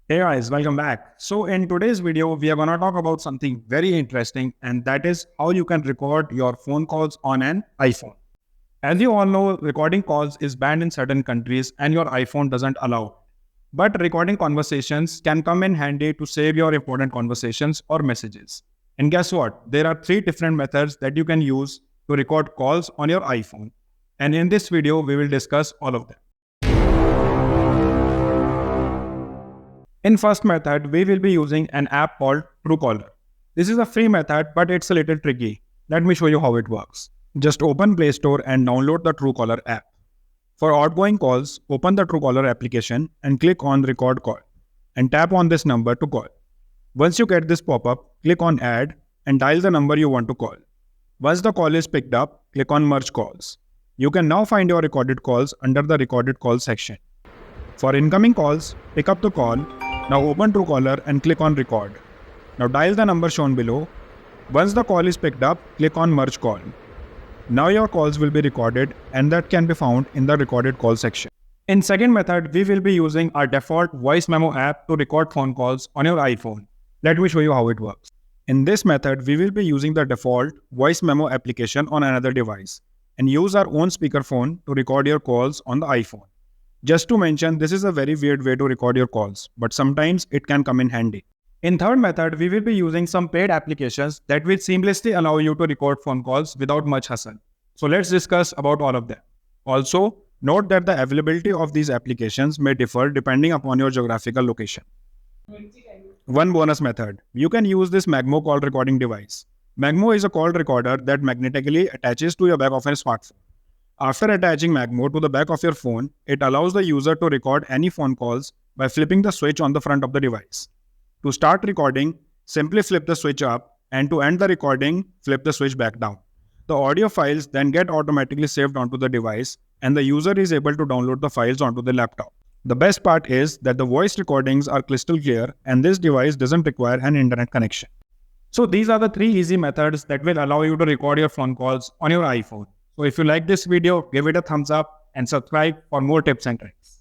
Hey guys, welcome back. So in today's video, we are going to talk about something very interesting, and that is how you can record your phone calls on an iPhone. As you all know, recording calls is banned in certain countries and your iPhone doesn't allow it. But recording conversations can come in handy to save your important conversations or messages. And guess what? There are three different methods that you can use to record calls on your iPhone. And in this video, we will discuss all of them. In first method, we will be using an app called TrueCaller. This is a free method, but it's a little tricky. Let me show you how it works. Just open Play Store and download the TrueCaller app. For outgoing calls, open the TrueCaller application and click on Record Call and tap on this number to call. Once you get this pop-up, click on Add and dial the number you want to call. Once the call is picked up, click on Merge Calls. You can now find your recorded calls under the Recorded Call section. For incoming calls, pick up the call. Now open TrueCaller and click on Record. Now dial the number shown below. Once the call is picked up, click on Merge Call. Now your calls will be recorded and that can be found in the Recorded Call section. In second method, we will be using our default Voice Memo app to record phone calls on your iPhone. Let me show you how it works. In this method, we will be using the default Voice Memo application on another device and use our own speakerphone to record your calls on the iPhone. Just to mention, this is a very weird way to record your calls, but sometimes it can come in handy. In third method, we will be using some paid applications that will seamlessly allow you to record phone calls without much hassle. So let's discuss about all of them. Also, note that the availability of these applications may differ depending upon your geographical location. One bonus method. You can use this Memo call recording device. Memo is a call recorder that magnetically attaches to your back of your smartphone. After attaching Memo to the back of your phone, it allows the user to record any phone calls by flipping the switch on the front of the device. To start recording, simply flip the switch up, and to end the recording, flip the switch back down. The audio files then get automatically saved onto the device, and the user is able to download the files onto the laptop. The best part is that the voice recordings are crystal clear, and this device doesn't require an internet connection. So these are the three easy methods that will allow you to record your phone calls on your iPhone. So if you like this video, give it a thumbs up and subscribe for more tips and tricks.